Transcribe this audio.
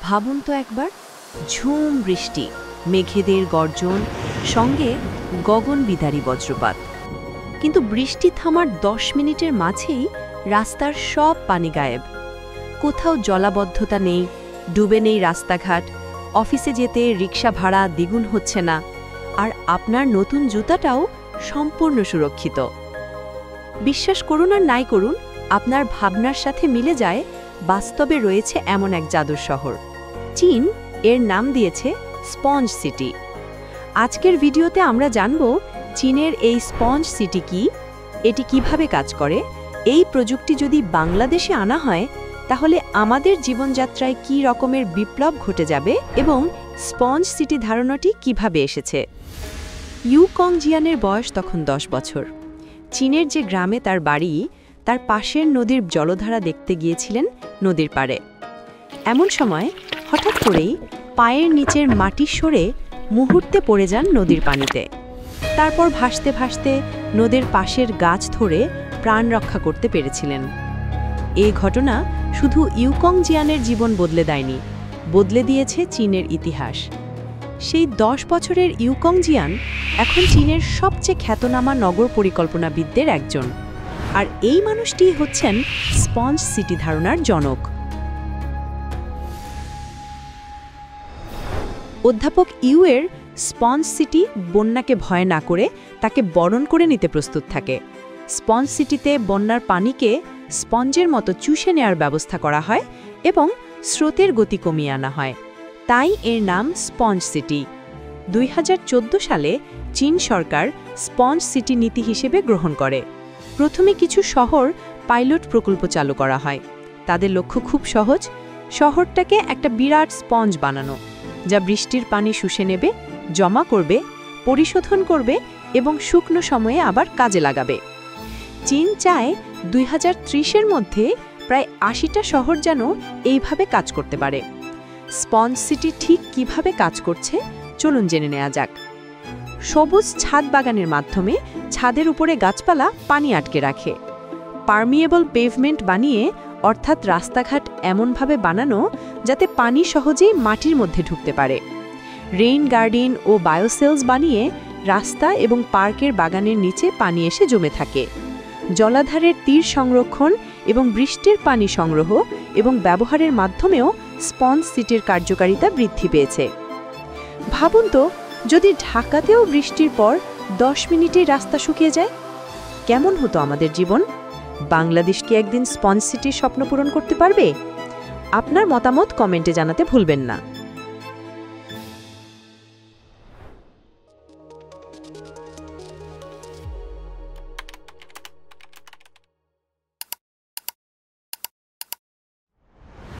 ভাবুন তো একবার, ঝুম বৃষ্টি, মেঘেদের গর্জন, সঙ্গে গগনবিদারী বজ্রপাত। কিন্তু বৃষ্টি থামার 10 মিনিটের মাঝেই রাস্তার সব পানি গায়েব। কোথাও জলাবদ্ধতা নেই, ডুবে নেই রাস্তাঘাট, অফিসে যেতে রিক্সা ভাড়া দ্বিগুণ হচ্ছে না, আর আপনার নতুন জুতাটাও সম্পূর্ণ সুরক্ষিত। বিশ্বাস করুন আর নাই করুন, আপনার ভাবনার সাথে মিলে যায় বাস্তবে রয়েছে এমন এক জাদুর শহর। চীন এর নাম দিয়েছে স্পঞ্জ সিটি। আজকের ভিডিওতে আমরা জানব চীনের এই স্পঞ্জ সিটি কি, এটি কিভাবে কাজ করে, এই প্রযুক্তি যদি বাংলাদেশে আনা হয় তাহলে আমাদের জীবনযাত্রায় কী রকমের বিপ্লব ঘটে যাবে এবং স্পঞ্জ সিটি ধারণাটি কিভাবে এসেছে। ইউ কং জিয়ানের বয়স তখন 10 বছর। চীনের যে গ্রামে তার বাড়ি, তার পাশের নদীর জলধারা দেখতে গিয়েছিলেন নদীর পাড়ে। এমন সময় হঠাৎ করেই পায়ের নিচের মাটি সরে মুহূর্তে পড়ে যান নদীর পানিতে। তারপর ভাসতে ভাসতে নদীর পাশের গাছ ধরে প্রাণ রক্ষা করতে পেরেছিলেন। এই ঘটনা শুধু ইউকং জিয়ানের জীবন বদলে দেয়নি, বদলে দিয়েছে চীনের ইতিহাস। সেই 10 বছরের ইউকং জিয়ান এখন চীনের সবচেয়ে খ্যাতনামা নগর পরিকল্পনাবিদদের একজন, আর এই মানুষটিই হচ্ছেন স্পঞ্জ সিটি ধারণার জনক। অধ্যাপক ইউ এর স্পঞ্জ সিটি বন্যাকে ভয় না করে তাকে বরণ করে নিতে প্রস্তুত থাকে। স্পঞ্জ সিটিতে বন্যার পানিকে স্পঞ্জের মতো চুষে নেওয়ার ব্যবস্থা করা হয় এবং স্রোতের গতি কমিয়ে আনা হয়, তাই এর নাম স্পঞ্জ সিটি। 2014 সালে চীন সরকার স্পঞ্জ সিটি নীতি হিসেবে গ্রহণ করে। প্রথমে কিছু শহর পাইলট প্রকল্প চালু করা হয়। তাদের লক্ষ্য খুব সহজ, শহরটাকে একটা বিরাট স্পঞ্জ বানানো, যা বৃষ্টির পানি শুষে নেবে, জমা করবে, পরিশোধন করবে এবং শুকনো সময়ে আবার কাজে লাগাবে। চীন চায় 2030-এর মধ্যে প্রায় 80টা শহর যেন এইভাবে কাজ করতে পারে। স্পঞ্জ সিটি ঠিক কিভাবে কাজ করছে চলুন জেনে নেওয়া যাক। সবুজ ছাদ বাগানের মাধ্যমে ছাদের উপরে গাছপালা পানি আটকে রাখে। পারমিয়েবল পেভমেন্ট বানিয়ে, অর্থাৎ রাস্তাঘাট এমনভাবে বানানো যাতে পানি সহজেই মাটির মধ্যে ঢুকতে পারে। রেইন গার্ডেন ও বায়োসেলস বানিয়ে রাস্তা এবং পার্কের বাগানের নিচে পানি এসে জমে থাকে। জলাধারের তীর সংরক্ষণ এবং বৃষ্টির পানি সংগ্রহ এবং ব্যবহারের মাধ্যমেও স্পঞ্জ সিটির কার্যকারিতা বৃদ্ধি পেয়েছে। ভাবুন তো, যদি ঢাকাতেও বৃষ্টির পর 10 মিনিটেই রাস্তা শুকিয়ে যায়, কেমন হতো আমাদের জীবন? বাংলাদেশ কি একদিন স্পঞ্জ সিটির স্বপ্ন পূরণ করতে পারবে? আপনার মতামত কমেন্টে জানাতে ভুলবেন না।